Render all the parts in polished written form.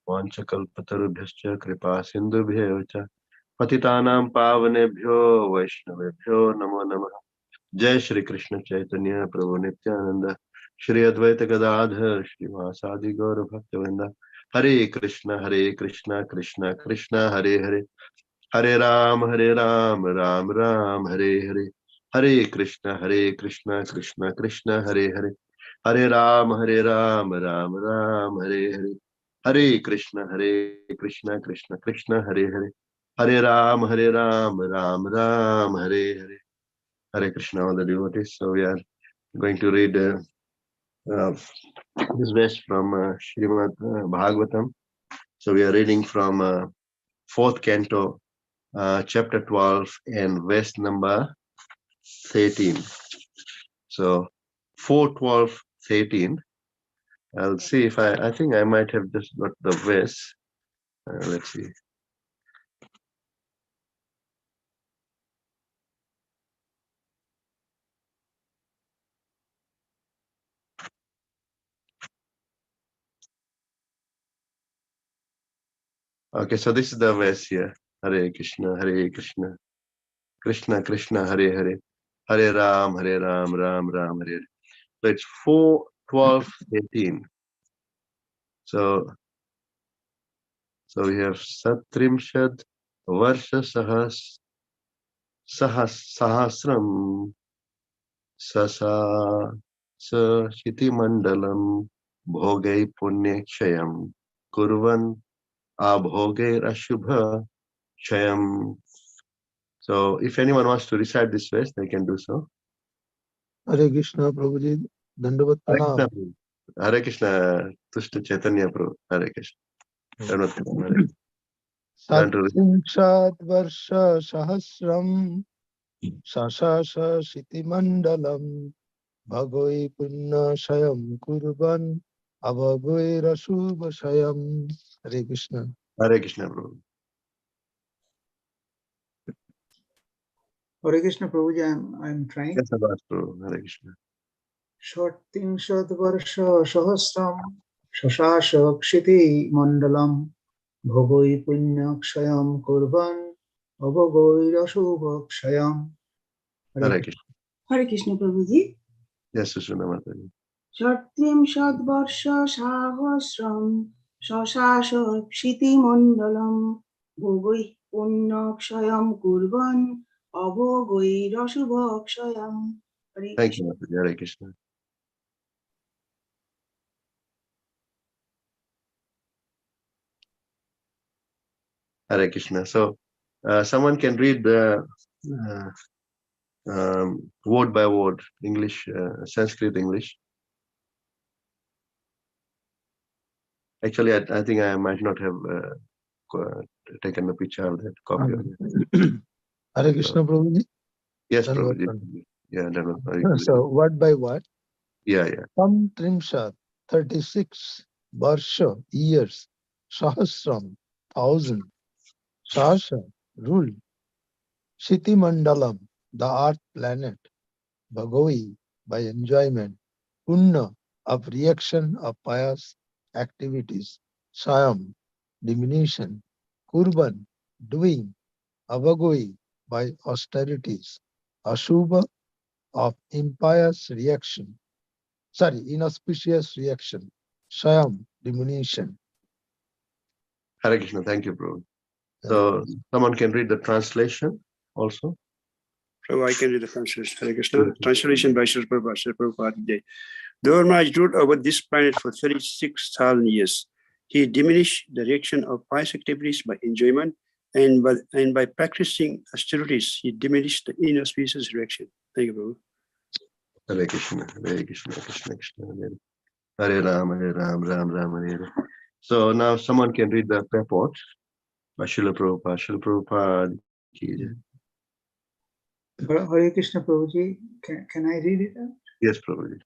वाञ्छकल्पतरुभ्यश्च कृपा सिन्धुभ्येव च पतितानां पावनेभ्यो वैष्णवेभ्यो नमो नमः। जय श्री कृष्ण चैतन्य प्रभु नित्यानंद श्री अद्वैत गदाधर श्रीवासादि गौर भक्तवृंद। हरे कृष्ण कृष्ण कृष्ण हरे हरे, हरे राम राम राम हरे हरे। हरे कृष्ण कृष्ण कृष्ण हरे हरे, हरे राम राम राम हरे हरे। हरे कृष्ण कृष्ण कृष्ण हरे हरे, हरे Ram Ram Ram Hare Hare. Hare Krishna, all the devotees. So we are going to read this verse from Srimad Bhagavatam. So we are reading from fourth canto, chapter 12 and verse number 13. So 4:12:13. I'll see if I think I might have just got the verse. Let's see. Okay, so this is the verse here. Hare Krishna, Krishna Krishna, Hare Hare, Hare Ram, Ram Ram, Hare Hare. So it's 4:12:18. So we have Satrimshad Varsha Sahasram Sasa Shiti Mandalam Bhogai Punyakshayam Kurvan Abhogai Ashubha Shayam. So if anyone wants to recite this verse, they can do so. Hare Krishna Prabhuji, Dandavat Pranam. Hare Krishna, Tushta Chaitanya Prabhu. Hare Krishna. Satrimshat Varsha Sahasram Sasasa Shiti Mandalam Bhagoi Punna Shayam Kurban Abhagoi Rasubha Shayam. Hare Krishna. Hare Krishna Prabhu. Hare Krishna Prabhuji, I'm trying. Yes, Prabhu. Hare Krishna. Shortinshad Varsha Sahasram Shashasha Kshiti Mandalam Bhogoi Punyakshayam Kurban Abhagoi Rasubhakshayam. Hare Krishna. Hare Krishna Prabhuji. Yes, Sushana Mataji. Shatrimshad Varsha Sahasram Shashasha Kshiti Mandalam Bhogoi Punyakshayam Kurban Abhogoi Rasubhakshayam. Thank you, Mataji. Hare Krishna. Hare Krishna. So, someone can read the word by word, English, Sanskrit English. Actually, I think I might not have taken a picture of that copy of it. Hare Krishna Prabhuji. Yes, Prabhuji. Yeah, so word by word. Yeah. Tam Trimshat, 36 Varsha, years. Sahasram, 1,000. Sasha, rule. Shiti Mandalam, the earth planet. Bhagoi, by enjoyment. Punna, of reaction of pious activities. Shayam, diminution. Kurban, doing. Avagoi, by austerities. Ashubha, of impious reaction. Inauspicious reaction. Shayam, diminution. Hare Krishna. Thank you, Prabhu. So, someone can read the translation also. So I can read the translation. Hare Krishna. Translation by Srila Prabhupada. Srila Prabhupada Day. Though Maharaj ruled over this planet for 36,000 years, he diminished the reaction of pious activities by enjoyment, and by practicing austerities, he diminished the inauspicious reaction. Thank you, Prabhu. Hare Krishna, Krishna Krishna, Hare Ram, Ram Ram, Hare Hare. So now someone can read the purport by Srila Prabhupada. Srila Prabhupada ki jai. Hare Krishna Prabhuji, can I read it out? Yes, Prabhuji.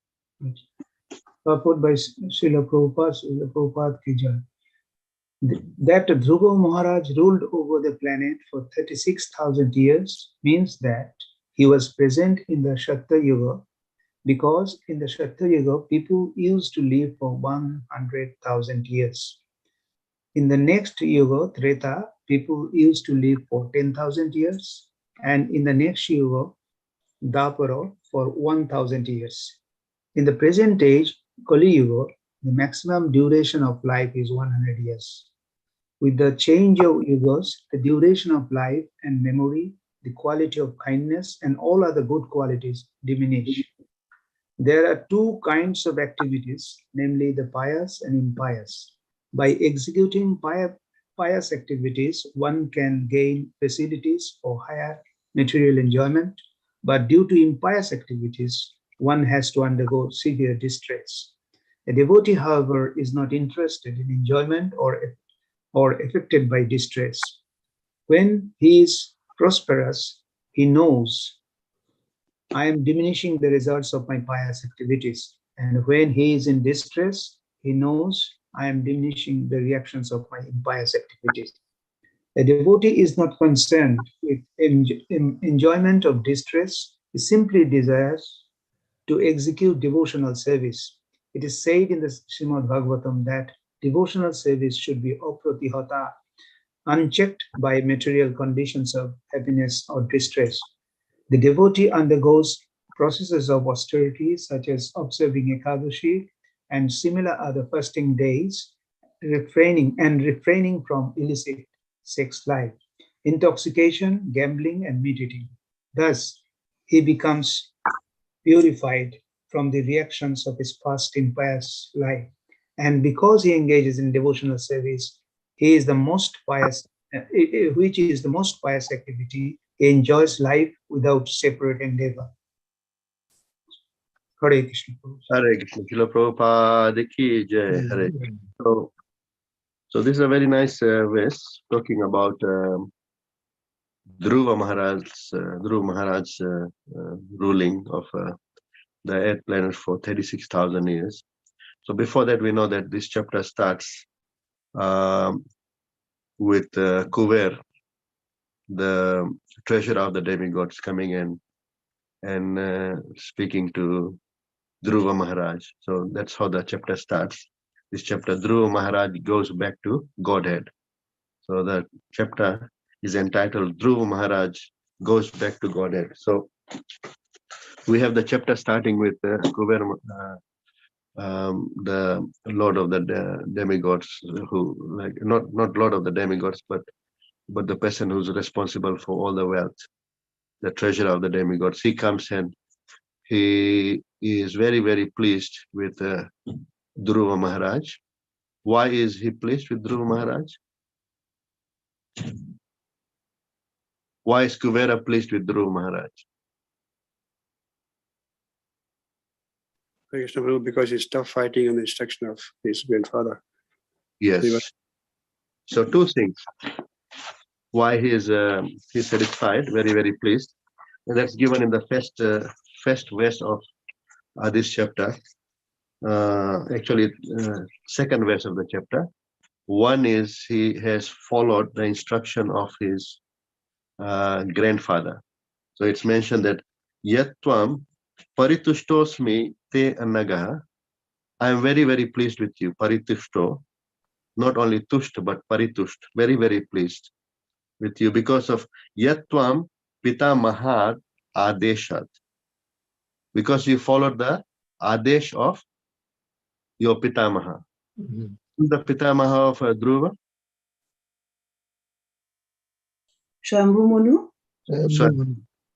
Purport by Srila Prabhupada ki jai. That Dhruva Maharaj ruled over the planet for 36,000 years means that he was present in the Shatya Yuga, because in the Shatya Yuga, people used to live for 100,000 years. In the next Yuga, Treta, people used to live for 10,000 years, and in the next Yuga, Dapara, for 1,000 years. In the present age, Kali Yuga, the maximum duration of life is 100 years. With the change of yugas, the duration of life and memory, the quality of kindness, and all other good qualities diminish. There are two kinds of activities, namely the pious and impious. By executing pious activities, one can gain facilities for higher material enjoyment, but due to impious activities, one has to undergo severe distress. A devotee, however, is not interested in enjoyment or affected by distress. When he is prosperous, he knows, I am diminishing the results of my pious activities. And when he is in distress, he knows, I am diminishing the reactions of my impious activities. A devotee is not concerned with enjoyment of distress, he simply desires to execute devotional service. It is said in the Srimad Bhagavatam that devotional service should be apratihata, unchecked by material conditions of happiness or distress. The devotee undergoes processes of austerity such as observing Ekadashi and similar other fasting days, refraining from illicit sex life, intoxication, gambling, and meat eating. Thus, he becomes purified from the reactions of his past impious life. And because he engages in devotional service, he is the most pious, which is the most pious activity. He enjoys life without separate endeavor. Hare Krishna. Hare Krishna. Srila Prabhupada ki jai. Hare. So this is a very nice verse talking about Dhruva Maharaj's ruling of the 8 planets for 36,000 years. So before that, we know that this chapter starts with Kuber, the treasurer of the demigods, coming in and speaking to Dhruva Maharaj. So that's how the chapter starts. This chapter, Dhruva Maharaj goes back to Godhead. So the chapter is entitled Dhruva Maharaj goes back to Godhead. So we have the chapter starting with Kuber, the Lord of the demigods, who like not Lord of the demigods, but the person who's responsible for all the wealth, the treasurer of the demigods. He comes and he is very, very pleased with Dhruva Maharaj. Why is he pleased with Dhruva Maharaj? Why is Kuvera pleased with Dhruva Maharaj? Because he stopped fighting on the instruction of his grandfather. Yes. So two things. Why he is satisfied, very, very pleased. And that's given in the first verse of this chapter. Actually, second verse of the chapter. One is he has followed the instruction of his grandfather. So it's mentioned that Yatvam Parituštosmi te annagaha. I am very, very pleased with you. Paritushto. Not only tusht, but paritusht. Very, very pleased with you because of Yatvam Pita Mahad Adeshat. Because you followed the Adesh of your Pitamaha. The Pitamaha of Dhruva? Shambhu Manu.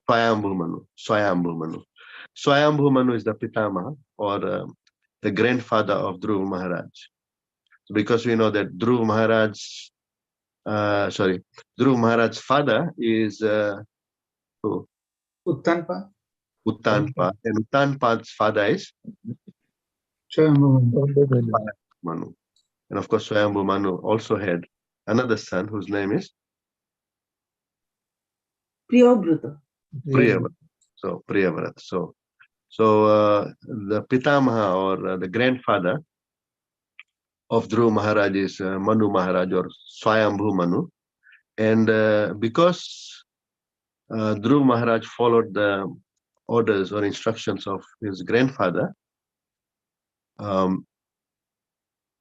Swayambhu Manu. Swayambhu Manu is the Pitamaha, or the grandfather of Dhruva Maharaj. Because we know that Dhruva Maharaj's father is who? Uttanpa. Uttanpa. And Uttanpa's father is Manu. And of course, Swayambhu Manu also had another son whose name is Priyavrata. Priyavrat. So Priyavrat. So the Pitamaha, or the grandfather of Dhruva Maharaj is Manu Maharaj, or Swayambhu Manu. And because Dhruva Maharaj followed the orders or instructions of his grandfather,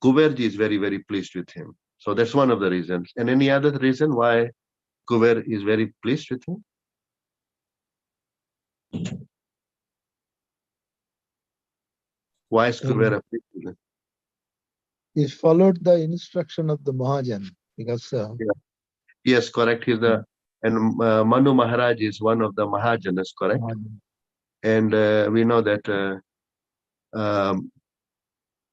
Kuberji is very, very pleased with him. So that's one of the reasons. And any other reason why Kuber is very pleased with him? Why is Kuber pleased with him? He followed the instruction of the Mahajan because Yes, correct. He's the and Manu Maharaj is one of the Mahajanas, correct? Mahajan. And we know that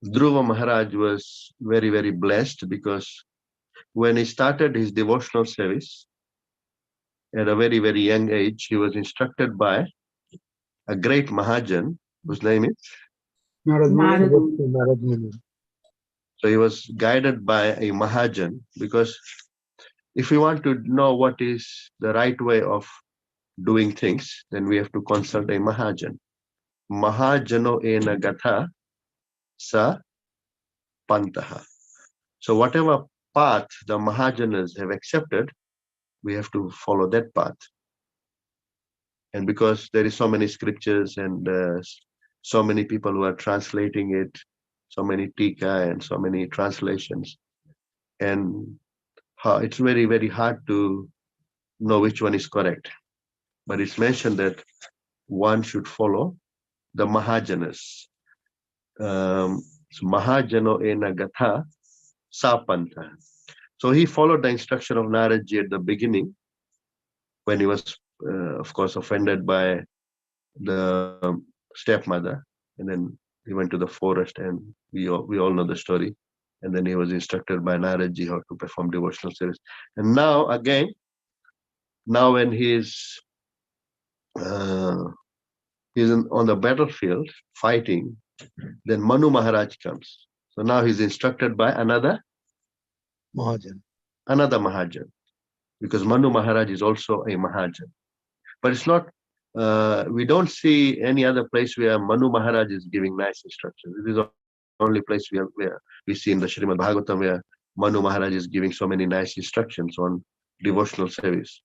Dhruva Maharaj was very, very blessed because when he started his devotional service at a very, very young age, he was instructed by a great Mahajan whose name is. Narad Muni. Narad. Narad Muni. So he was guided by a Mahajan, because if we want to know what is the right way of doing things, then we have to consult a Mahajan. Mahajano ena gatha sa pantaha. So whatever path the Mahajanas have accepted, we have to follow that path. And because there is so many scriptures and so many people who are translating it, so many tika and so many translations, and it's very, very hard to know which one is correct. But it's mentioned that one should follow the Mahajanas. Mahajano ena gatha sapanta. So he followed the instruction of Naradji at the beginning, when he was, of course, offended by the stepmother, and then he went to the forest, and we all know the story. And then he was instructed by Naradji how to perform devotional service. And now again, now when he's on the battlefield fighting, then Manu Maharaj comes. So now he's instructed by another Mahajan. Mahajan, because Manu Maharaj is also a Mahajan. But it's not, we don't see any other place where Manu Maharaj is giving nice instructions. This is the only place where we see in the Srimad Bhagavatam where Manu Maharaj is giving so many nice instructions on devotional service.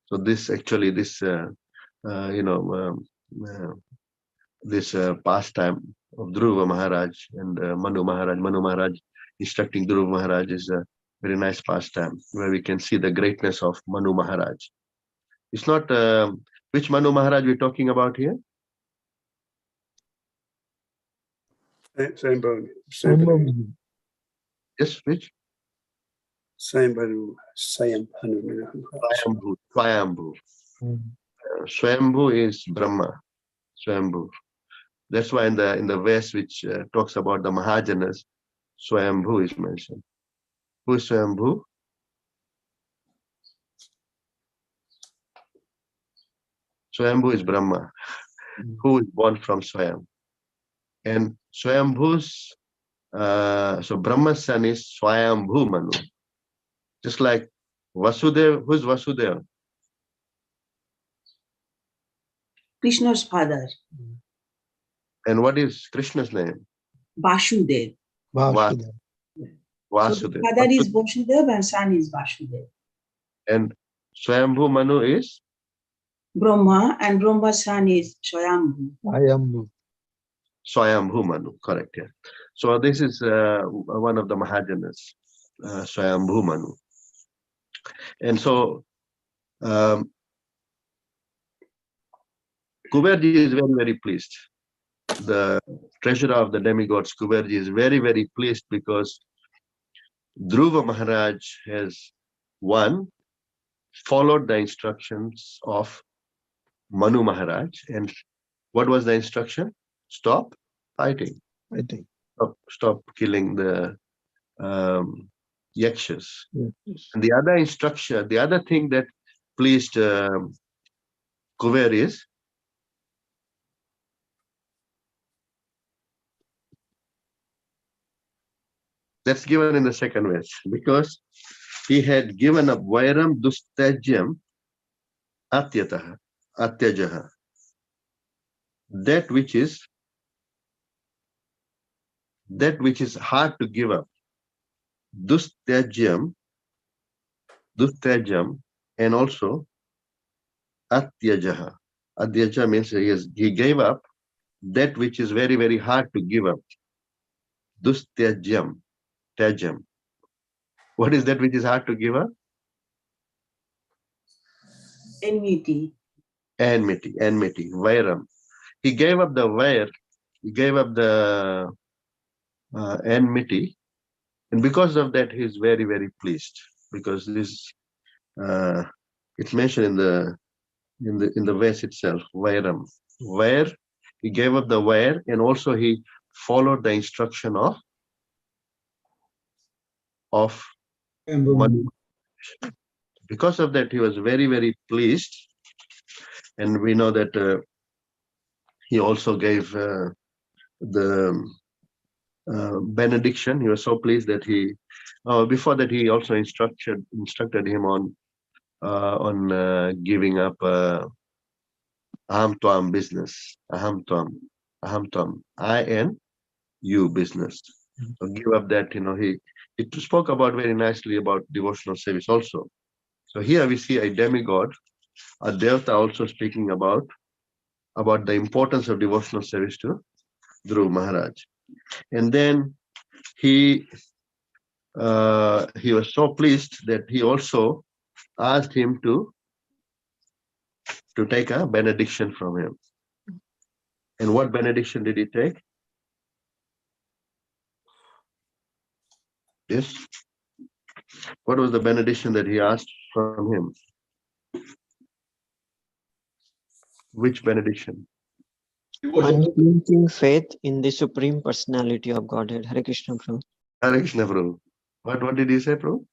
So this actually, this this pastime of Dhruva Maharaj and Manu Maharaj instructing Dhruva Maharaj is a very nice pastime where we can see the greatness of Manu Maharaj. It's not, which Manu Maharaj we're talking about here? Swayambhu. Yes, which? Swayambhu. Swayambhu. Swayambhu is Brahma. Swayambhu. That's why in the verse which talks about the Mahajanas, Swayambhu is mentioned. Who is Swayambhu? Swayambhu is Brahma, who is born from Swayam. And Swayambhu's, so Brahma's son is Swayambhu Manu. Just like Vasudev, who's Vasudev? Krishna's father, And what is Krishna's name? Vasudeva. Vasudev. So Vasudev. father is Vasudeva and son is Vasudeva. And Swayambhu Manu is? Brahma, and Brahma's son is Swayambhu. Ayambhu. Swayambhu Manu, correct, yeah. So this is one of the Mahajanas, Swayambhu Manu. And so Kuberji is very, very pleased. The treasurer of the demigods, Kuberji, is very, very pleased because Dhruva Maharaj has, one, followed the instructions of Manu Maharaj. And what was the instruction? Stop fighting. I think. Stop killing the yakshas. Yes. And the other instruction, the other thing that pleased Kuber is that's given in the second verse, because he had given up Vairam Dustajyam Atyataha, Atyajaha. That which is hard to give up. Dustajyam, and also Atyajaha. Atyajaha means he gave up that which is very, very hard to give up. Dustajyam, Tajam. What is that which is hard to give up? Enmity. Enmity, vairam. He gave up the vair, he gave up the enmity, and because of that, he is very, very pleased. Because this, it's mentioned in the verse itself, vairam. Vair, he gave up the vair, and also he followed the instruction of Madhu. Because of that, he was very, very pleased, and we know that he also gave the benediction. He was so pleased that he, before that, he also instructed him on giving up aham tuam business, aham tuam, I and you business. So give up that. He spoke about very nicely about devotional service also. So here we see a demigod, a devta, also speaking about the importance of devotional service to Dhruv Maharaj. And then he was so pleased that he also asked him to take a benediction from him. And what benediction did he take? Yes. What was the benediction that he asked from him? Which benediction? Unflinching faith in the Supreme Personality of Godhead. Hare Krishna, Prabhu. Hare Krishna, Prabhu. What did he say, Prabhu?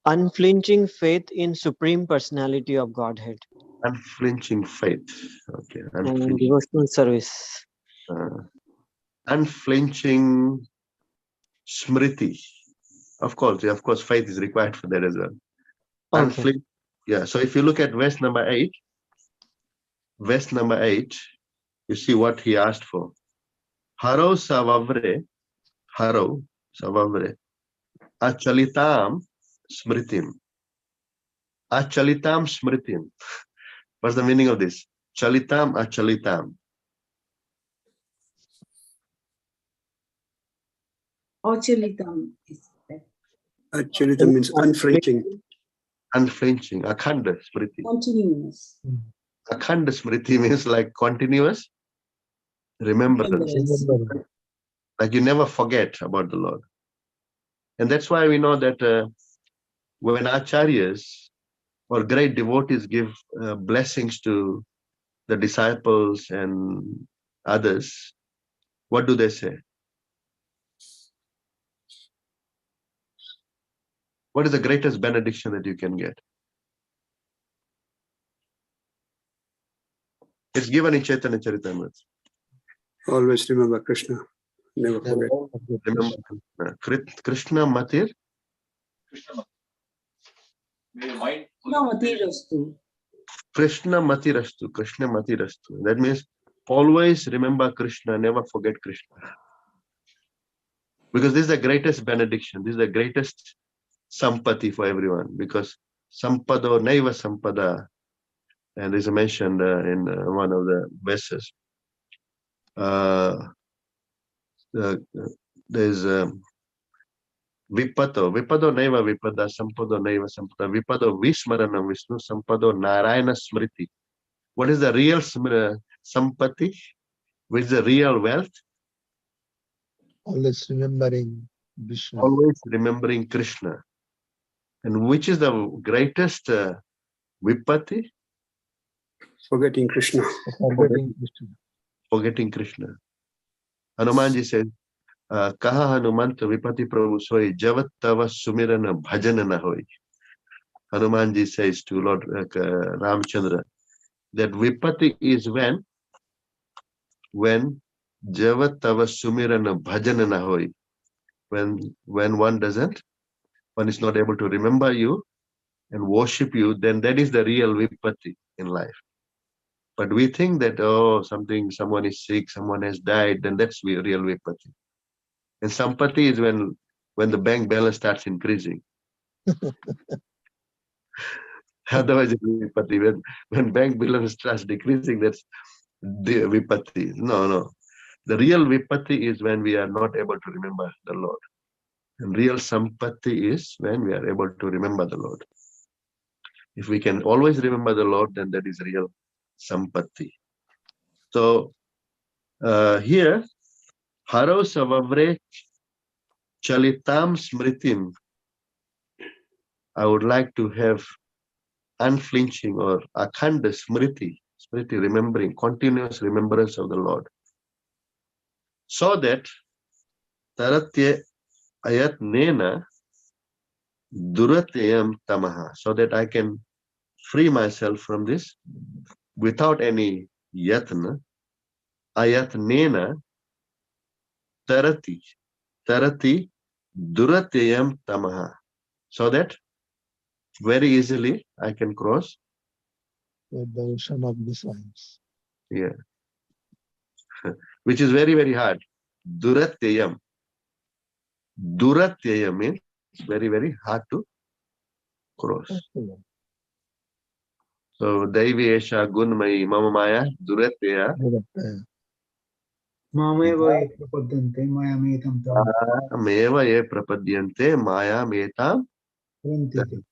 Unflinching faith in Supreme Personality of Godhead. Unflinching faith. Okay. And devotional service. Unflinching smriti. Of course, faith is required for that as well. Okay. Yeah. So if you look at verse number 8, you see what he asked for. Haro savavre, achalitam smritim. Achalitam smritim. What's the meaning of this? Chalitam, achalitam. Ochalitam is that. Achalitam means unflinching. Unflinching, akhanda smriti. Continuous. Akhanda smriti means like continuous remembrance. Like you never forget about the Lord. And that's why we know that when acharyas or great devotees give blessings to the disciples and others, what do they say? What is the greatest benediction that you can get? It's given in Chaitanya Charitamrita. Always remember Krishna. Never forget. Remember Krishna Matir. No, Matirastu. Krishna Matirastu. Krishna Matirastu. That means always remember Krishna, never forget Krishna. Because this is the greatest benediction. This is the greatest sampati for everyone. Because sampado naiva sampada. And this is mentioned in one of the verses. There's Vipado naiva vipada, sampado naiva sampada, vipado vismaranam Vishnu, sampado Narayana smriti. What is the real sampati? Which is the real wealth? Always remembering Vishnu. Always remembering Krishna. And which is the greatest vipati? Forgetting Krishna. Forgetting Krishna. Forgetting Krishna. Hanumanji says, Kaha Hanumant Vipati Prabhu Soi Javat Tava Sumirana Bhajana na hoi. Hanumanji says to Lord Ramchandra that Vipati is when Javat Tava Sumirana Bhajana na hoi. When one is not able to remember you and worship you, then that is the real Vipati in life. But we think that, someone is sick, someone has died, then that's real Vipati. And sampati is when the bank balance starts increasing. Otherwise, it's vipati. When bank balance starts decreasing, that's the vipati. No. The real vipati is when we are not able to remember the Lord. And real sampatti is when we are able to remember the Lord. If we can always remember the Lord, then that is real sampatti. So here, haro savavre chalitam smritim. I would like to have unflinching or akhanda smriti, remembering, continuous remembrance of the Lord. So that taratye ayat nena duratayam tamaha, so that I can free myself from this without any yatna. Ayat nena tarati duratayam tamaha, so that very easily I can cross the ocean of desires. here, which is very, very hard. Duratayam means very, very hard to cross. So Daivi Esha Gunmai Mama Maya Duratya Mameva prapadyante mayametam tam. Meva Ye Prapadyante Maya Metam. Prantite.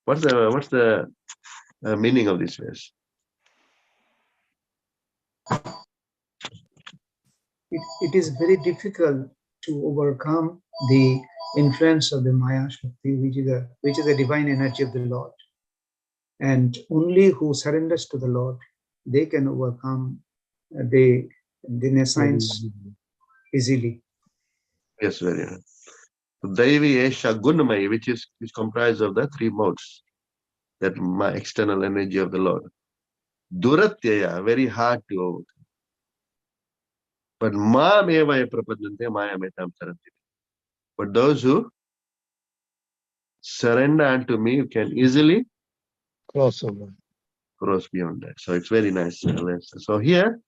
What's the meaning of this verse? It is very difficult to overcome the influence of the Maya Shakti, which is the divine energy of the Lord. And only who surrenders to the Lord, they can overcome the nescience easily. Yes, very good. Daivi Esha Gunmai, which is comprised of the three modes, that my external energy of the Lord. Duratya, very hard to overcome. But Ma Meva Ye Prapadyante Maya Metam Taranti. But those who surrender unto me, you can easily Crossover. cross beyond that. So it's very nice lesson. So here,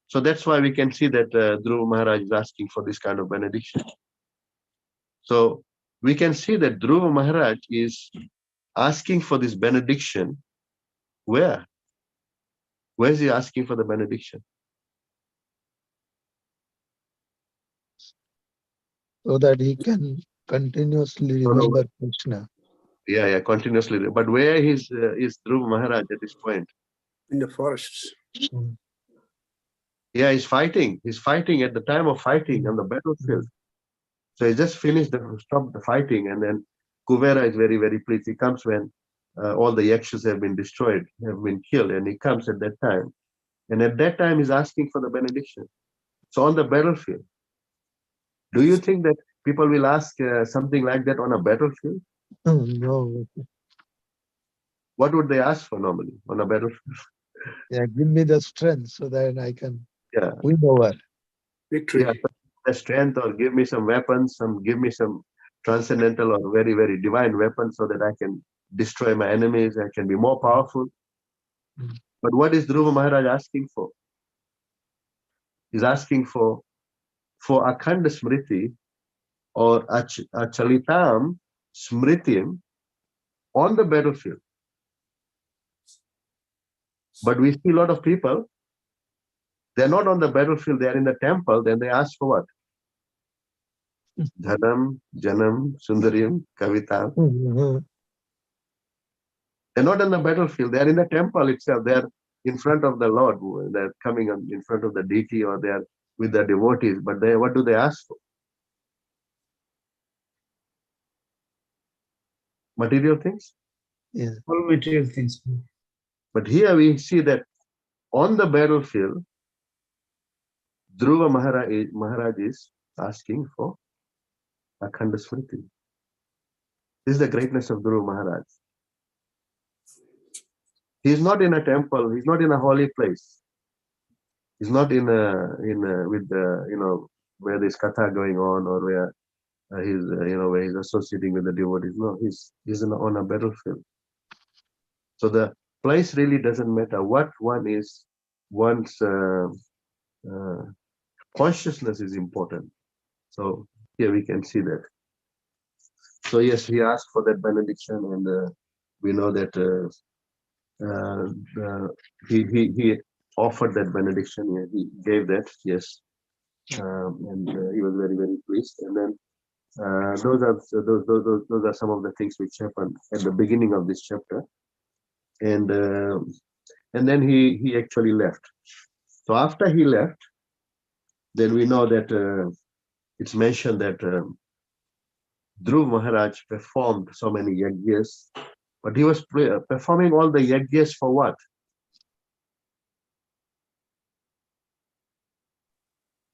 so that's why we can see that Dhruva Maharaj is asking for this kind of benediction. So we can see that Dhruva Maharaj is asking for this benediction. Where? Where is he asking for the benediction? So that he can continuously remember Krishna. Yeah, continuously. But where is Dhruva Maharaj at this point? In the forests. Yeah, he's fighting. He's fighting at the time of fighting on the battlefield. So he just finished stopped the fighting, and then Kuvera is very, very pleased. He comes when all the yakshas have been destroyed, have been killed, and he comes at that time. And at that time, he's asking for the benediction. So on the battlefield, do you think that people will ask something like that on a battlefield? No. What would they ask for normally on a battlefield? Yeah, give me the strength so that I can Yeah, win over. Victory. yeah, the strength, or give me some weapons, give me some transcendental or very, very divine weapons so that I can destroy my enemies, I can be more powerful. But what is Dhruva Maharaj asking for? He's asking for Akhanda Smriti or Achalitam Smritim on the battlefield. But we see a lot of people, they're not on the battlefield, they're in the temple, then they ask for what? Dhanam, Janam, Sundarim, Kavitam. They're not on the battlefield, they're in the temple itself, they're in front of the Lord, they're coming in front of the deity, or they're with the devotees, but what do they ask for? Material things? Yeah. All material things. But here we see that on the battlefield, Dhruva Maharaj is asking for Akhanda Smriti. This is the greatness of Dhruva Maharaj. He's not in a temple, he's not in a holy place. He's not with the, where there's katha going on, or where where he's associating with the devotees. No, he's on a battlefield. So the place really doesn't matter. What one's consciousness is important. So here we can see that. So yes, he asked for that benediction, and we know that he offered that benediction. Yeah, he gave that. Yes, and he was very, very pleased. And then those are some of the things which happened at the beginning of this chapter, and then he actually left. So after he left, then we know that it's mentioned that Dhruv Maharaj performed so many yajnas, but he was performing all the yajnas for what?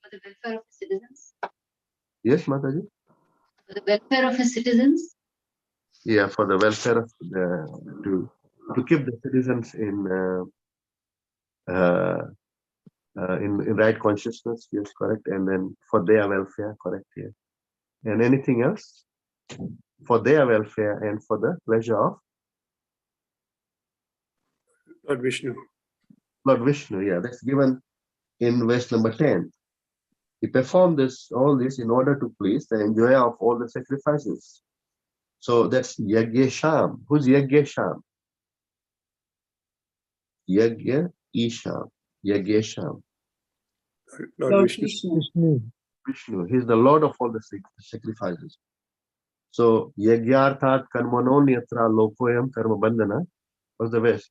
For the welfare of the citizens. Yes, Mataji? For the welfare of the citizens. Yeah, for the welfare of to keep the citizens in right consciousness. Yes, correct. And then for their welfare, correct. Yeah. And anything else? For their welfare and for the pleasure of Lord Vishnu. Lord Vishnu. Yeah, that's given in verse number 10. He performed all this in order to please the enjoyer of all the sacrifices. So that's Yagya Sham. Who's Yagya Sham? Yagya Isham. Yagya Sham. Lord Vishnu. Vishnu. Vishnu. He's the Lord of all the sacrifices. So Yagyarthat Karmanonyatra Lokoyam Karma Bandhana. What's the verse?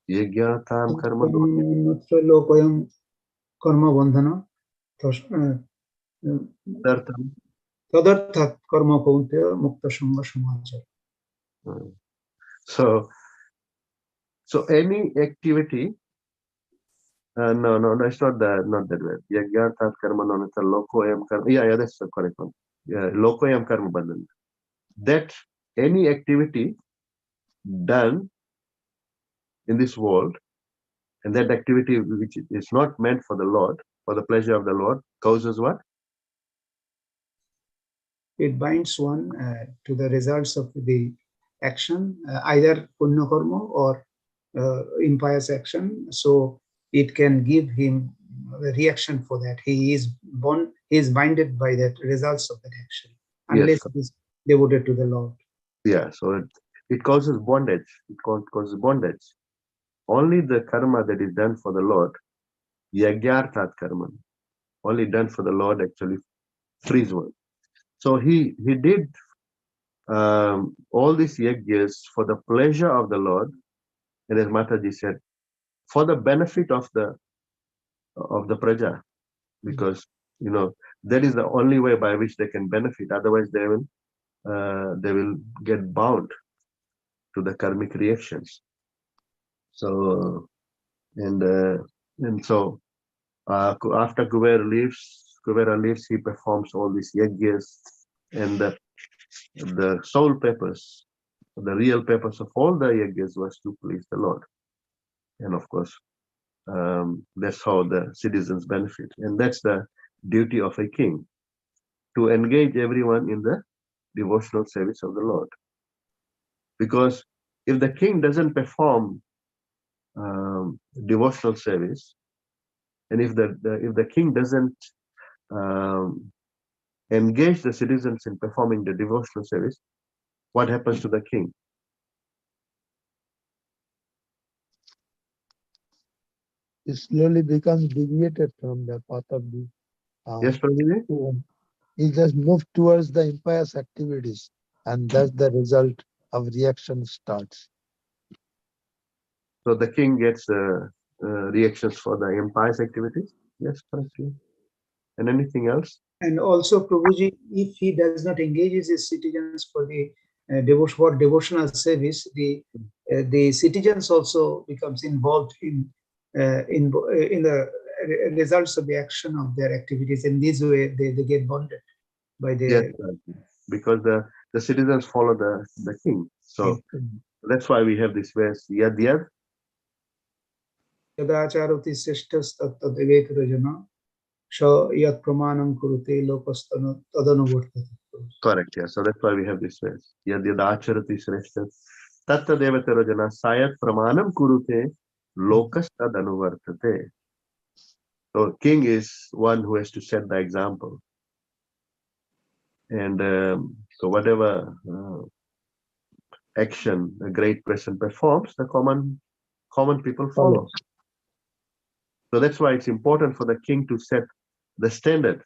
Yagyartham Karmanonyatra. Lokoyam karma bandhana tadarthat karma kauntya mukta sangha samachara. So any activity. No, it's not that way. Yagyarthat Karmanonyatra Lokoyam Karma. Yeah, that's the correct one. Yeah, Lokoyam Karma Bandhana. That any activity done in this world, and that activity which is not meant for the Lord, for the pleasure of the Lord, causes what? It binds one to the results of the action, either punya karma or impious action. So it can give him the reaction for that. He is binded by that results of that action, unless Yes. it is devoted to the Lord. Yeah, so it causes bondage. It causes bondage. Only the karma that is done for the Lord, yagyarthat karma, only done for the Lord actually frees one. So he did all these yajnas for the pleasure of the Lord, and as Mataji said, for the benefit of the praja, because that is the only way by which they can benefit. Otherwise, they will get bound to the karmic reactions. So and so after Kubera leaves, he performs all these yajnas, and the sole purpose, the real purpose of all the yajnas was to please the Lord, and of course that's how the citizens benefit, and that's the duty of a king, to engage everyone in the devotional service of the Lord. Because if the king doesn't perform devotional service, and if the king doesn't engage the citizens in performing the devotional service, what happens to the king? It slowly becomes deviated from the path of the. Yes, Prabhuji? He just moved towards the impious activities, and that's the result of reaction starts. So the king gets reactions for the impious activities? Yes, correctly. And anything else? And also, Prabhuji, if he does not engage his citizens for the devotional service, the citizens also becomes involved in the results of the action of their activities. In this way, they get bonded by the. Yes, because the citizens follow the king. So that's why we have this verse. Yad. Yadacharati sreshtas tattadevekara yat pramanam kurute lokastana tadanuvartate. Correct, yeah. So that's why we have this verse. Yad acharati sreshtas tattadevatara jana sayat pramanam kurute lokastad anuvartate. So king is one who has to set the example. And so whatever action a great person performs, the common people follow. So that's why it's important for the king to set the standard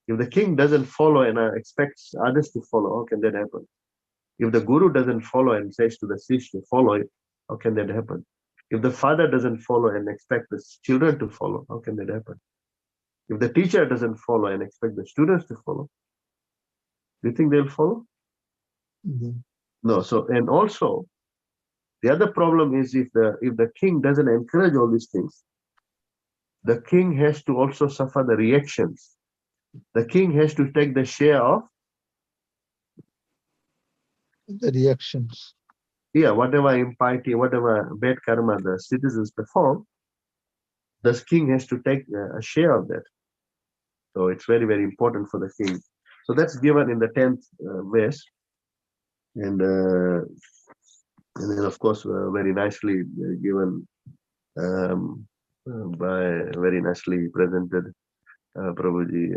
If the king doesn't follow and expects others to follow, how can that happen? If the guru doesn't follow and says to the shishya, follow it, how can that happen? If the father doesn't follow and expect the children to follow, how can that happen? If the teacher doesn't follow and expect the students to follow, do you think they'll follow? Mhm. No. So, and also, the other problem is if the king doesn't encourage all these things, the king has to also suffer the reactions. The king has to take the share of The reactions. whatever impiety, whatever bad karma the citizens perform, the king has to take a share of that. So it's very, very important for the king. So that's given in the 10th verse. And then, of course, very nicely given by very nicely presented Prabhuji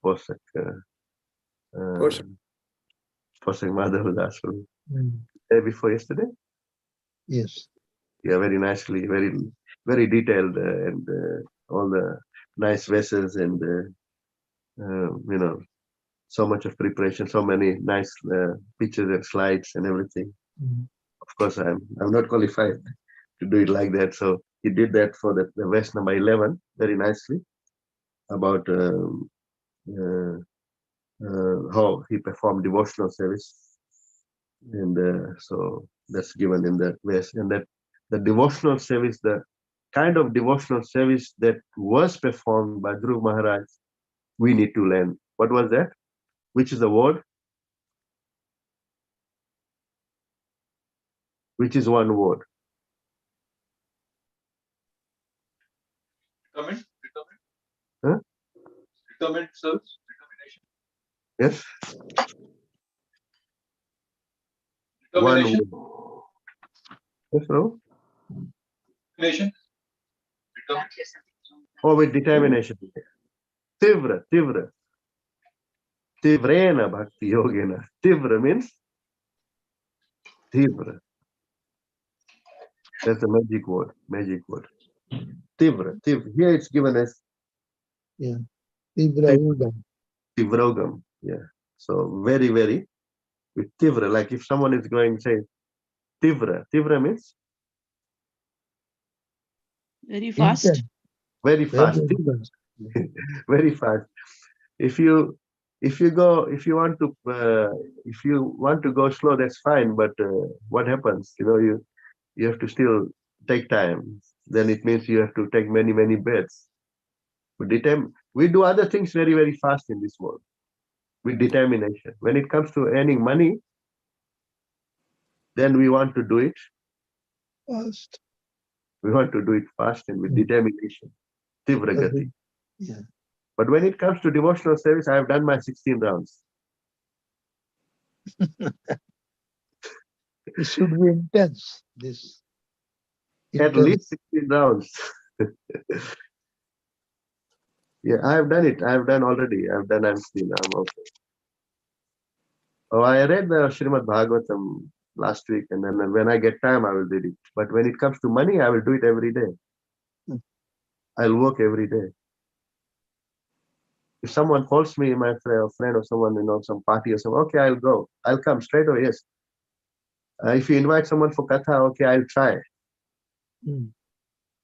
Posak Madhav Das day before yesterday. Yes. Yeah, very nicely, very, very detailed, and all the nice verses, and so much of preparation, so many nice pictures and slides and everything. Mhm. Of course, I'm not qualified to do it like that. So he did that for the verse number 11 very nicely about how he performed devotional service, and so that's given in that verse. And that the devotional service, the kind of devotional service that was performed by Dhruv Maharaj, we need to learn. What was that? Which is the word? Which is one word? Huh? Yes. One word. Yes, no? Oh, with determination. Tivra. Tivrena bhakti yogena. Tivra means Tivra. That's a magic word. Tivra. Here it's given as Tivrauga. Tivrogam. Yeah. So very, very with Tivra. Like if someone is going, say, Tivra. Tivra means Very fast. Intense. very fast. Very intense. Very fast. If you want to go slow, that's fine. But what happens? You have to still take time. Then it means you have to take many, many breaths. We do other things very, very fast in this world with determination. When it comes to earning money, then we want to do it. Fast. We want to do it fast and with determination. Tivra gati. Yeah. But when it comes to devotional service, I have done my 16 rounds. It should be intense. This. At Intense. least 16 rounds. Yeah, I have done it. I have done already. I'm still. I'm okay. Oh, I read the Srimad Bhagavatam last week, and then when I get time, I will read it. But when it comes to money, I will do it every day. I'll work every day. If someone calls me, my friend or someone, some party or something, okay, I'll go. I'll come straight away, yes. If you invite someone for katha, okay, I'll try.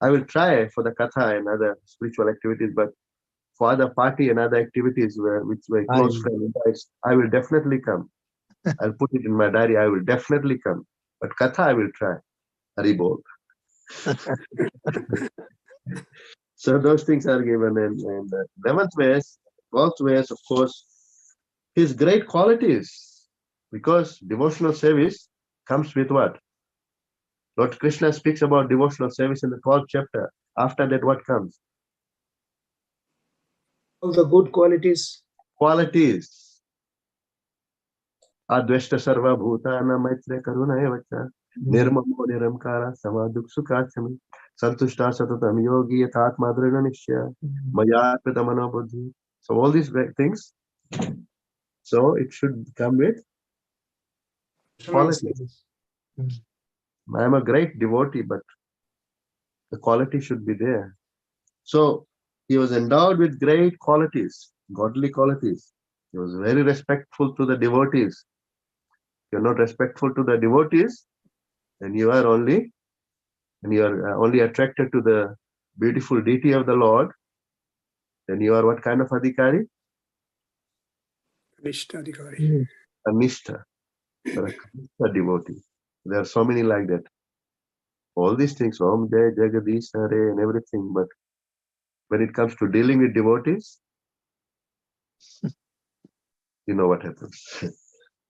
I will try for the katha and other spiritual activities, but for other party and other activities which my close friend invites, I will definitely come. I'll put it in my diary, I will definitely come. But katha, I will try. Haribol. So those things are given, and 11th verse, 12th verse, of course, his great qualities, because devotional service comes with what? Lord Krishna speaks about devotional service in the 12th chapter. After that, what comes? All the good qualities. Qualities. Adveshta sarva bhutana maitre karuna evacha nirmamo niramkara samaduk sukachami santushta satatam yogi yathatma drina nishya maya pridamano buddhi. So all these things, so it should come with quality. I am a great devotee, but the quality should be there. So he was endowed with great qualities. godly qualities. He was very respectful to the devotees. If you're not respectful to the devotees, then you are only only attracted to the beautiful deity of the Lord. Then you are what kind of adhikari? Nishtadhikari. A nishtha, or a Krishna devotee. There are so many like that. All these things, Om Jai Jagadish Hare and everything, but when it comes to dealing with devotees, you know what happens.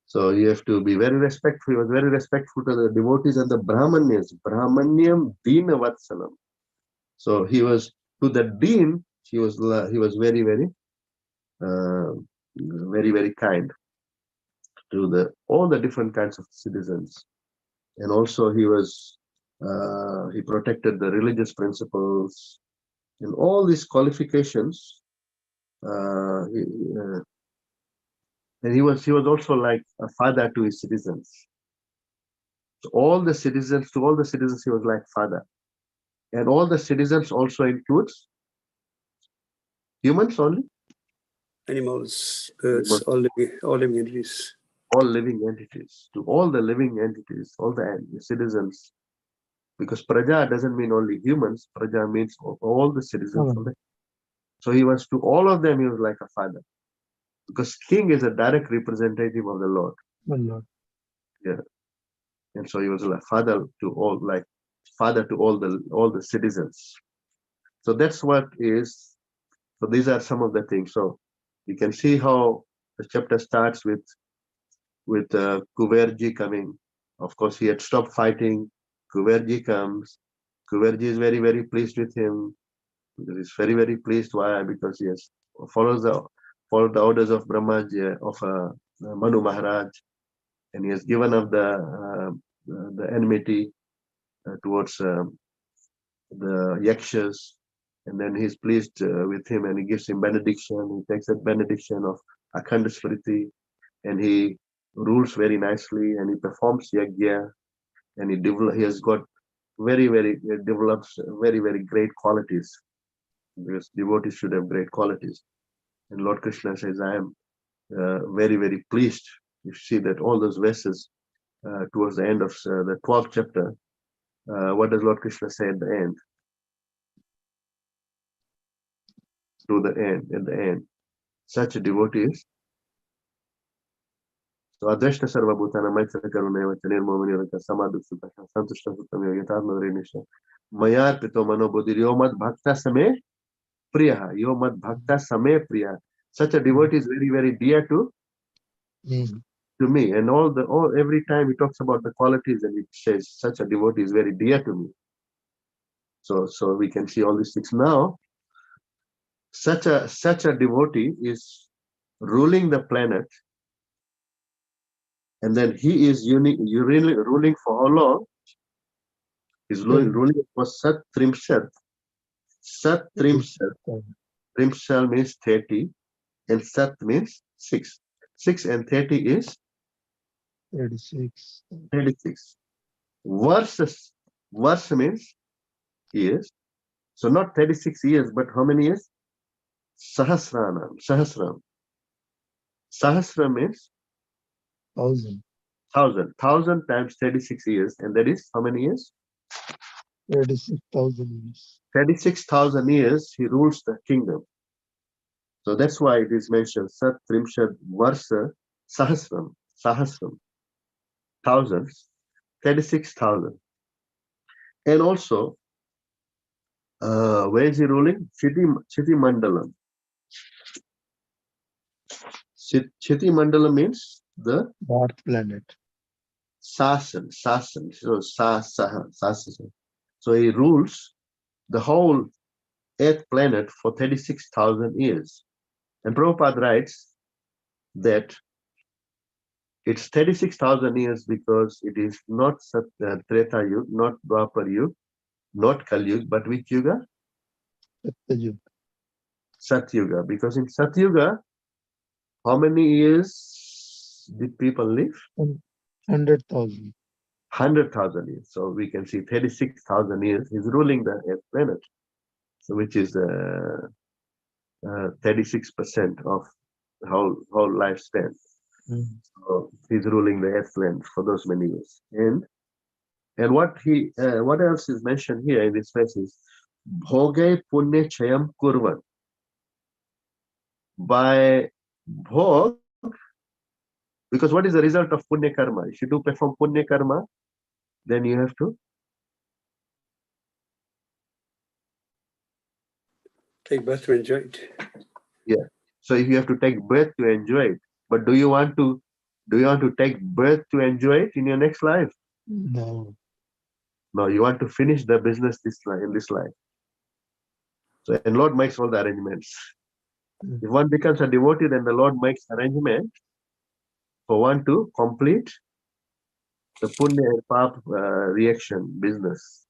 So you have to be very respectful. He was very respectful to the devotees and the Brahmanyas. Brahmanyam Dina Vatsalam. So he was to the Deen. He was very very kind to all the different kinds of citizens, and also he protected the religious principles and all these qualifications. And he was also like a father to his citizens. So to all the citizens, he was like father. And all the citizens also includes humans only? Animals, birds, all living entities. All living entities. To all the living entities, all the citizens. Because praja doesn't mean only humans. Praja means all the citizens. So he was to all of them, he was like a father. Because king is a direct representative of the Lord. Yeah. And so he was like father to all the citizens. So that's what is. So these are some of the things. So you can see how the chapter starts with Kuverji coming. Of course, he had stopped fighting. Kuverji comes. Kuverji is very, very pleased with him. He's very, very pleased. Why? Because he has followed the orders of Brahmaji, of Manu Maharaj, and he has given up the enmity towards the yakshas, and then he's pleased with him, and he gives him benediction. He takes that benediction of Akhanda Smriti, and he rules very nicely, and he performs yajna, and he has got develops very, very great qualities, because devotees should have great qualities. And Lord Krishna says, I am very, very pleased. You see that all those verses towards the end of the 12th chapter, what does Lord Krishna say at the end? At the end, such devotees. So Advashta Sarva Bhutana Maitra Karuneva Chanirmo Maniraka Samadhu Sutta Santushta Sutta Yogatadma Vrinisha Mayar Pito Manobodhi Yomad Bhakta Same Priya. Yomad Bhakta Same Priya. Such a devotee is very, very dear to me. And every time he talks about the qualities, and he says such a devotee is very dear to me. So we can see all these things now. Such a devotee is ruling the planet, and then he is ruling for how long? He's ruling for Sat Trimshat. Sat Trimshat. Trimshat means 30, and Sat means 6. 6 and 30 is 36. 36. Verse means years. So not 36 years, but how many years? Sahasranam. Sahasra means 1,000. 1,000. 1,000 times 36 years, and that is how many years? 36,000 years. 36,000 years he rules the kingdom. So that's why it is mentioned Sat Trimshat Varsa Sahasram. 1,000s, 36,000. And also, where is he ruling? Chiti Mandalam. Chiti Mandalam means the North planet. Sasan. So Sasan. So he rules the whole 8th planet for 36,000 years. And Prabhupada writes that it's 36,000 years because it is not Treta Yuga, not Dwapar Yuga, not Kali Yuga, but which Yuga? Sat Yuga. Because in Sat Yuga, how many years did people live? 100,000. 100,000 years. So we can see 36,000 years. He's ruling the 8th planet, so which is 36% of whole lifespan. So he's ruling the earth land for those many years. And what else is mentioned here in this verse is bhoge punya chayam kurvan. By bhog, because what is the result of punya karma? If you do perform punya karma, then you have to Take birth to enjoy it. Yeah. So if you have to take birth to enjoy it, but do you want to take birth to enjoy it in your next life? No. No, you want to finish the business in this life. So, and Lord makes all the arrangements. If one becomes a devotee, then the Lord makes arrangement for one to complete the punya and pap reaction business.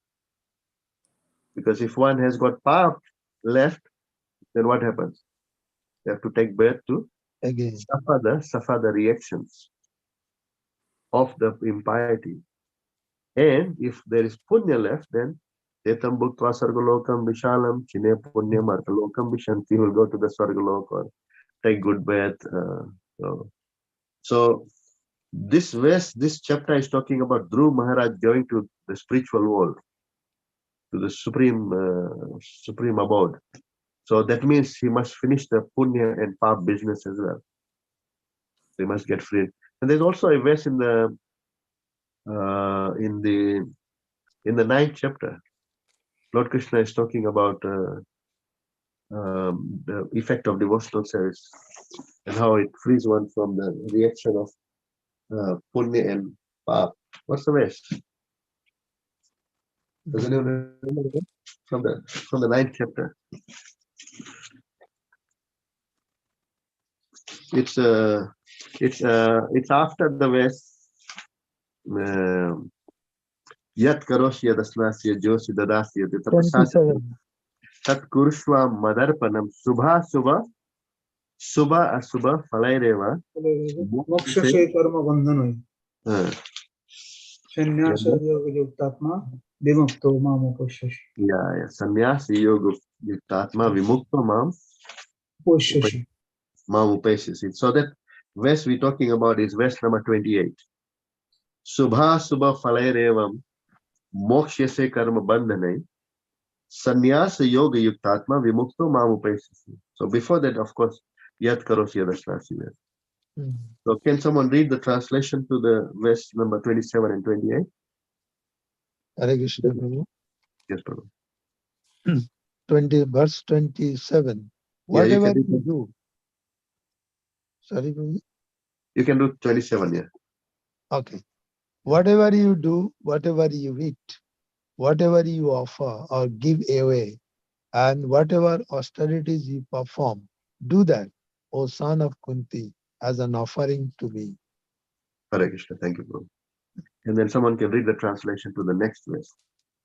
Because if one has got pap left, then what happens? You have to take birth to Again. suffer the reactions of the impiety. And if there is punya left, then Etam Bhuktva Sargalokam Vishalam Chine Punya Martalokam Vishanti, he will go to the Sargalok or take good bath. So this verse, this chapter is talking about Dhruv Maharaj going to the spiritual world, to the supreme abode. So that means he must finish the punya and pap business as well. They must get free. And there's also a verse in the 9th chapter. Lord Krishna is talking about the effect of devotional service and how it frees one from the reaction of punya and pap. What's the verse? Does anyone remember that? From the 9th chapter? It's after the verse. Yat karoshya dasnasya josi dadasya tapasasya 27. tat kurushva madarpanam subha asubha falaireva Moksha se karma bandhanoi. Sannyasa yoga yuktatma vimukto mam upashashi. Yeah, sannyasa yoga yuktatma vimukto mam Upashashi. upasyasit. So that verse we're talking about is verse number 28. Subha falairevam mokshase karma bandhanai sannyasa yoga yuktatma vimukto mam upasyasit. So before that, of course, yat karosya dasnasya. So can someone read the translation to the verse number 27 and 28? Hare Krishna Prabhu. Yes, Prabhu. verse 27. Yeah, you Whatever can you do. Sorry, Prabhu. You can do 27, yeah. Okay. Whatever you do, whatever you eat, whatever you offer or give away, and whatever austerities you perform, do that, O son of Kunti, as an offering to me. Hare Krishna, thank you, Prabhu. And then someone can read the translation to the next verse,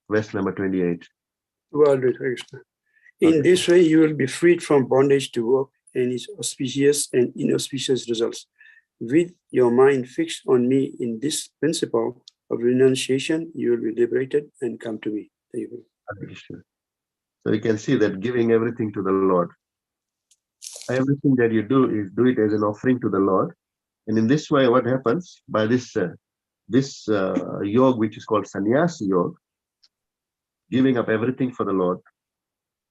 verse number 28. Well, Krishna. In this way, you will be freed from bondage to work and its auspicious and inauspicious results. With your mind fixed on me in this principle of renunciation, you will be liberated and come to me. Thank you. Hare Krishna. So you can see that giving everything to the Lord. Everything that you do it as an offering to the Lord. And in this way, what happens? By this yoga, which is called sannyasa yoga, giving up everything for the Lord,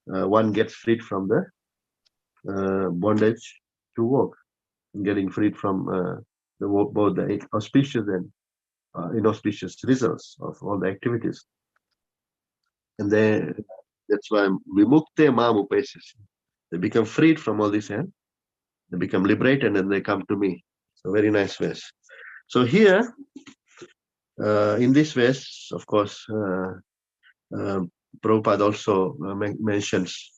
one gets freed from the bondage to work, getting freed from both the auspicious and inauspicious results of all the activities. And then that's why vimukte mam upasyasit. They become freed from all this and they become liberated and they come to me. So very nice verse. So here, in this verse, of course, Prabhupada also mentions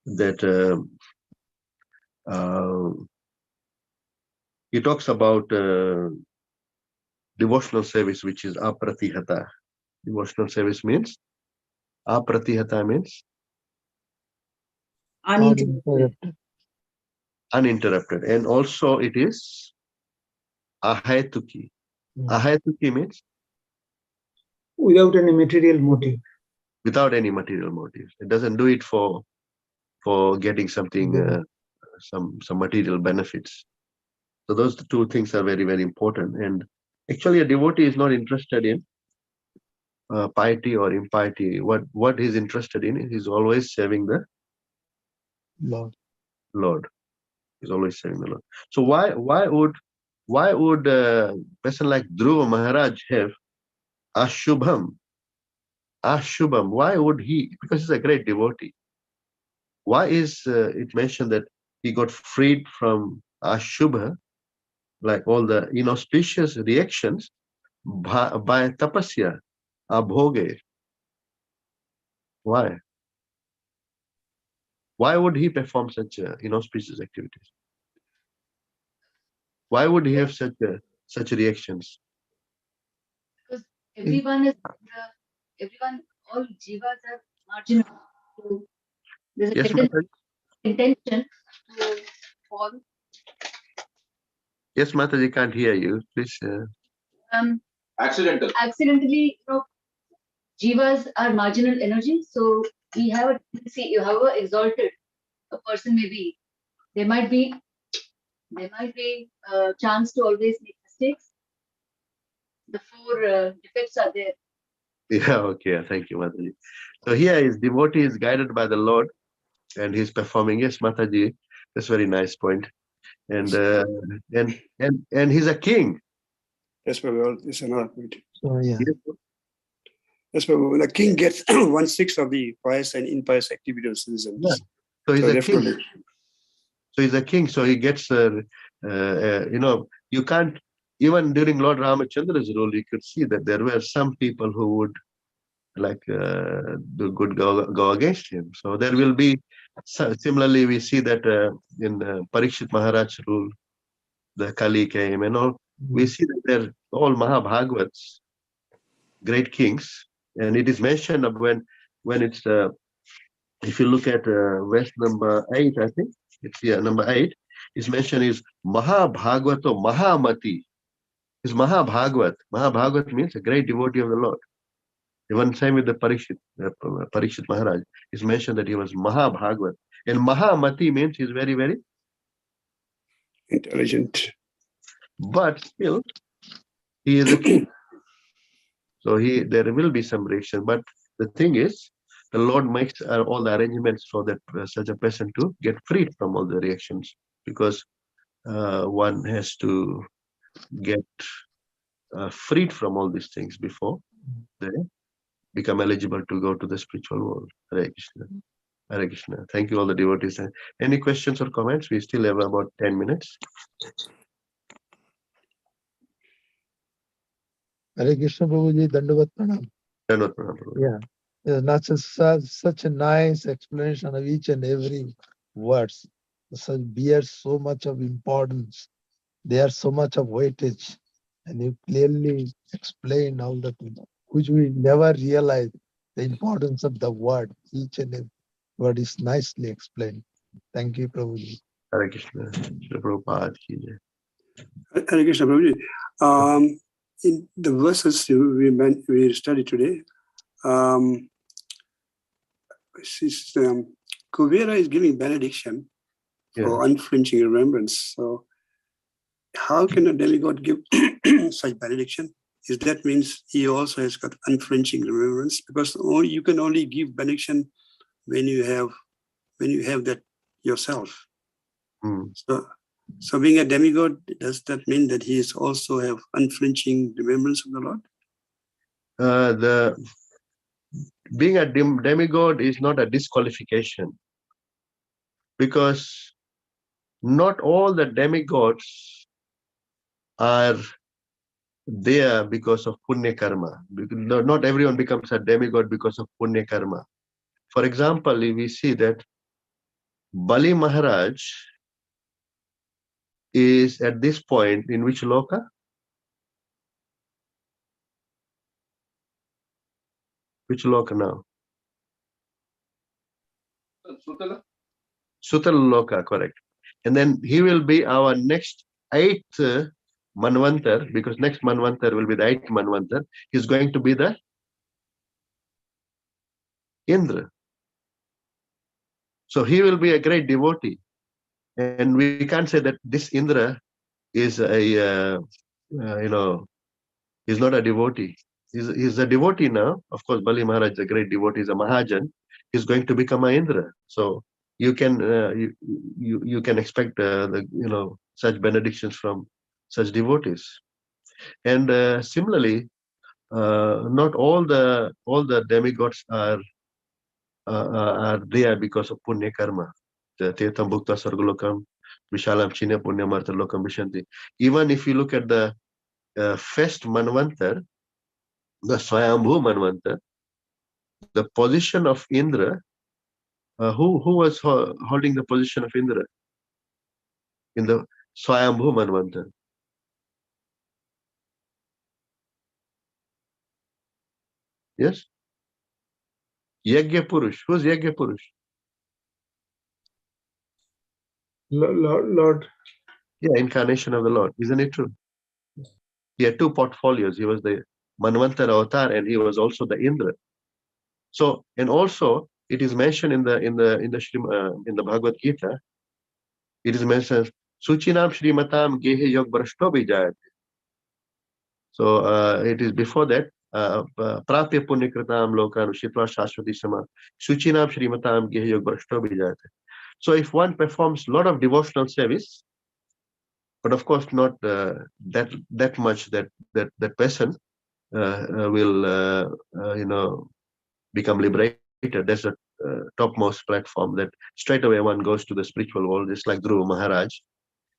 that he talks about devotional service, which is apratihata. Devotional service means apratihata means Uninterrupted. uninterrupted, and also it is ahetuki. Ahetuki means Without any material motive. without any material motive. It doesn't do it for for getting something, some material benefits. So those two things are very, very important. And actually, a devotee is not interested in piety or impiety. What he's interested in is always serving the Lord. He's always serving the Lord. So why would a person like Dhruva Maharaj have Ashubham? Ashubham. Why would he? Because he's a great devotee. Why is it mentioned that he got freed from Ashubha, like all the inauspicious reactions, by tapasya, abhoge? Why? Why would he perform such inauspicious activities? Why would he have such reactions? Because everyone is all jivas are marginal. So there's a Yes, intention to fall. yes, Mataji, can't hear you. Please. Accidentally, jivas are marginal energy. So we have a tendency, however exalted a person may be, there might be a chance to always make mistakes. The four defects are there. Yeah, okay. Thank you, Mataji. So here his devotee is guided by the Lord and he's performing. Yes, Mataji, that's a very nice point. And he's a king. Yes, Prabhu. It's another point. So yeah. Yes, Prabhu. When a king gets 1/6 of the pious and impious activity of citizens. Yeah. So he's a king. definitely. So he's a king. So he gets, you can't, even during Lord Ramachandra's rule, you could see that there were some people who would go against him. So there will be, similarly, we see that in Parikshit Maharaj's rule, the Kali came and all. We see that they're all Mahabhagavats, great kings. And it is mentioned of when it's, if you look at verse number 8, I think, it's here, number 8, is mentioned is Mahabhagavato Mahamati. Is Mahabhagavat. Mahabhagavat means a great devotee of the Lord. Even same with the Parikshit Maharaj. It's mentioned that he was Mahabhagavat. And Mahamati means he's very, very intelligent. But still, he is a king. So there will be some reaction. But the thing is, the Lord makes all the arrangements for that such a person to get freed from all the reactions, because one has to get freed from all these things before they become eligible to go to the spiritual world. Hare Krishna. Hare Krishna. Thank you, all the devotees. Any questions or comments? We still have about 10 minutes. Hare Krishna Prabhuji, Dandavat Pranam. Dandavat Pranam, Prabhu. Yeah. Not such a nice explanation of each and every words. Such bears so much of importance. They are so much of weightage. And you clearly explain all the things, which we never realized the importance of the word. Each and every word is nicely explained. Thank you, Prabhuji. Hare Krishna. Shri Prabhupada ki jai. Hare Krishna, Prabhuji. In the verses we studied today, Kuvera is giving benediction for unflinching remembrance. So how can a demigod give such benediction? Is that means he also has got unflinching remembrance? Because you can only give benediction when you have that yourself. So being a demigod, does that mean that he is also have unflinching remembrance of the Lord? Being a demigod is not a disqualification, because not all the demigods are there because of punya karma. Not everyone becomes a demigod because of punya karma. For example, we see that Bali Maharaj is at this point in which loka? Which loka now? Sutala loka, correct. And then he will be our next 8th Manvantar, because next Manvantar will be the 8th Manvantar. He's going to be the Indra. So he will be a great devotee. And we can't say that this Indra is he's not a devotee. He's a devotee now. Of course, Bali Maharaj is a great devotee, he's a Mahajan. He's going to become a Indra. So you can you can expect such benedictions from such devotees. And similarly, not all the demigods are there because of punya karma. The Tirtham Bhukta Sargulokam, Vishalam Chinya Punya Martha Lokam Vishanti. Even if you look at the first Manvantar, the Swayambhu Manvantar, the position of Indra, who was holding the position of Indra in the Swayambhu Manvantar? Yes? Yagya Purush. Who's Yagya Purush? Lord. Yeah, incarnation of the Lord. Isn't it true? He had two portfolios. He was the Manvantar avatar and he was also the Indra. So, and also it is mentioned in the Bhagavad Gita. It is mentioned Suchinam Shrimatam Gehe Yog Brashto Bijayate. So it is before that Prapya Punyakritam Lokan Shitva Shashwati Sama Suchinam Shrimatam Gehe Yog Brashto Bijayate. So if one performs a lot of devotional service, but of course not that much that person will become liberated. There's a topmost platform that straight away one goes to the spiritual world, just like Dhruva Maharaj.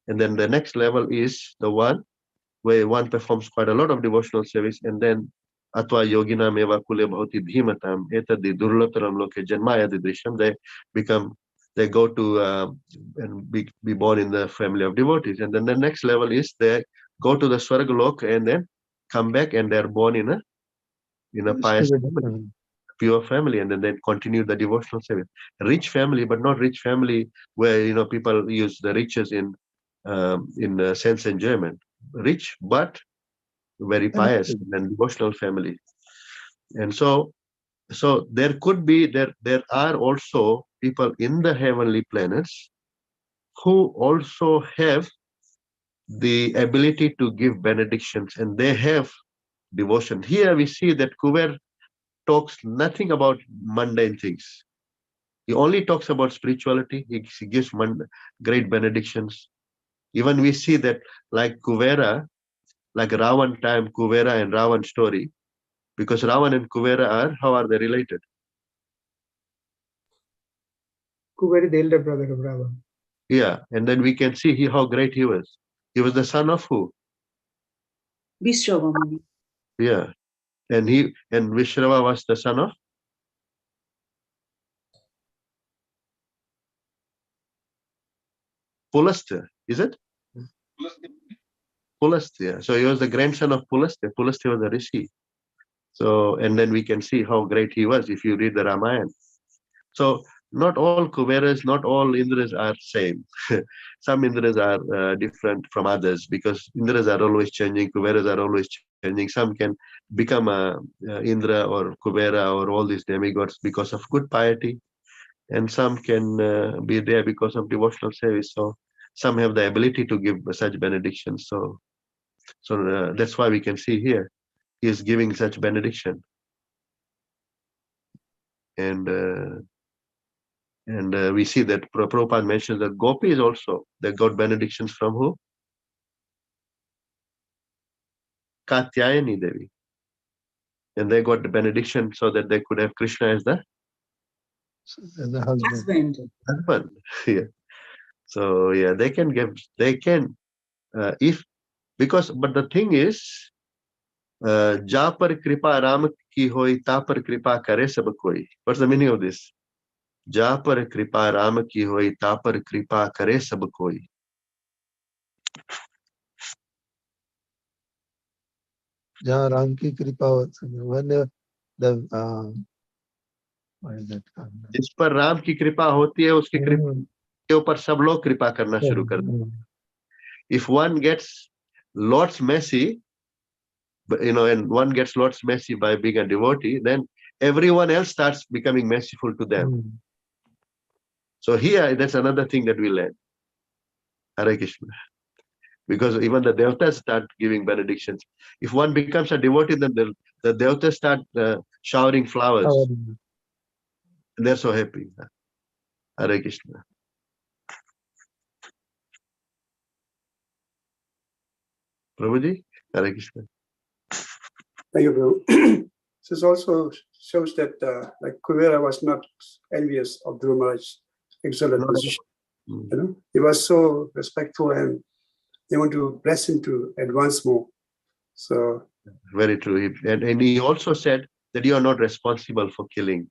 And then the next level is the one where one performs quite a lot of devotional service, and then Atva Yogina Meva Kule Bhauti Bhimatam Etadi Durlataram Loke Janmaya Didrisham, they go to and be born in the family of devotees. And then the next level is they go to the Swargalok and then come back and they're born in a pious family, pure family, and then they continue the devotional service. Rich family, but not rich family where people use the riches in sense enjoyment. Rich but very pious and devotional family. And so there could be there are also people in the heavenly planets who also have the ability to give benedictions, and they have devotion. Here we see that Kuber talks nothing about mundane things. He only talks about spirituality. He gives great benedictions. Even we see that like Kuvera, like Ravan time, Kuvera and Ravan story, because Ravan and Kuvera how are they related? Kuveri, the elder brother of Ravan. Yeah, and then we can see how great he was. He was the son of who? Vishrava. Yeah, and Vishrava was the son of Pulastya, is it? Pulastya. So he was the grandson of Pulastya. Pulastya was a rishi. So, and then we can see how great he was if you read the Ramayana. So not all Kuberas, not all Indras are same. Some Indras are different from others because Indras are always changing, Kuberas are always changing. Some can become a Indra or Kubera or all these demigods because of good piety, and some can be there because of devotional service. So some have the ability to give such benedictions. So that's why we can see here he is giving such benediction. And we see that Prabhupada mentions that gopis also, they got benedictions from who? Katyayani Devi. And they got the benediction so that they could have Krishna as the Husband. husband. Yeah. So yeah, they can but the thing is, ja par kripa Ram ki hoi, ta par kripa kare sab koi. What's the meaning of this? Ja par kripa Ram ki hoi, ta par kripa kare sab koi. जहाँ राम की कृपा होती है, when जिस पर राम की कृपा होती है उसकी कृपा के ऊपर सब लोग कृपा करना शुरू कर देते. If one gets Lord's mercy, and one gets Lord's mercy by being a devotee, then everyone else starts becoming merciful to them. So here, that's another thing that we learn. Hare Krishna. Because even the devatas start giving benedictions. If one becomes a devotee, then the devatas start showering flowers. And they're so happy. Hare Krishna. Prabhuji, Hare Krishna. Thank you, Prabhu. This also shows that like Kuvera was not envious of Dhruva Maharaj's excellent No. position. You know, he was so respectful and they want to bless him to advance more. So very true. And he also said that you are not responsible for killing.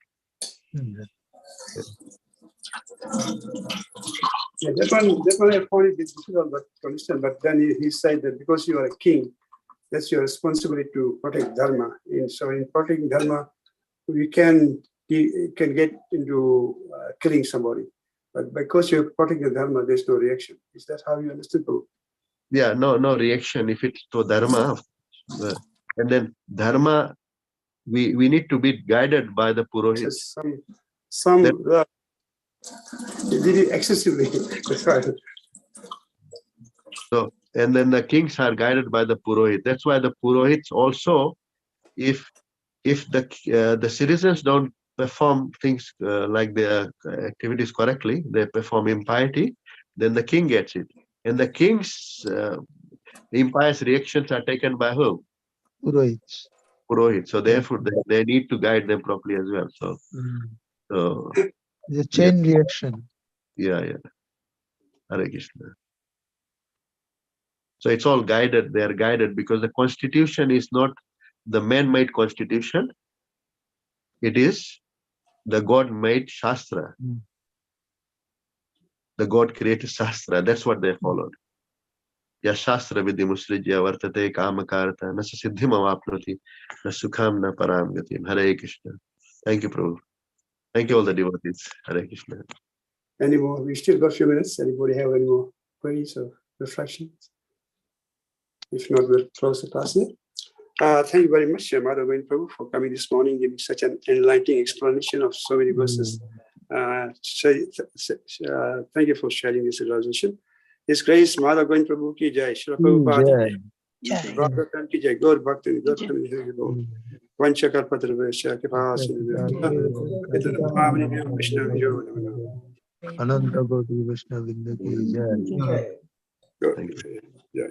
yeah, that one I found it difficult but to understand. But then he said that because you are a king, that's your responsibility to protect dharma. And so in protecting dharma, we can get into killing somebody. But because you're protecting the dharma, there's no reaction. Is that how you understood, Prabhu? Yeah, no reaction if it's to dharma. And then dharma, we need to be guided by the purohit. Some did it excessively. That's right. So, and then the kings are guided by the purohit. That's why the purohits also, if the citizens don't perform things like their activities correctly, they perform impiety, then the king gets it. And the king's impious reactions are taken by whom? Purohits. Purohit. So therefore, they need to guide them properly as well. So, so the chain reaction. Yeah. Hare Krishna. So it's all guided. They are guided because the constitution is not the man-made constitution. It is the God-made Shastra. The God created Shastra. That's what they followed. Ya Shastra vidhi musrijya vartate kamakarta na siddhim avapnoti na sukham na param gatim. Hare Krishna. Thank you, Prabhu. Thank you all the devotees. Hare Krishna. Any more? We still got a few minutes. Anybody have any more queries or reflections? If not, we'll close the class here. Thank you very much, Madhav and Prabhu, for coming this morning, giving such an enlightening explanation of so many verses. Thank you for sharing this realization. His Grace, Madhav Govind Prabhu ki jai, Srila Prabhupada Radhakan ki jai, Gaur Bhakti, Gaur Kami Hari Gaur, Vanchakar Padravesha, Kipasini, Krishna Vijay. Ananta Gauti Vaishnav Vrinda ki jai. Thank you.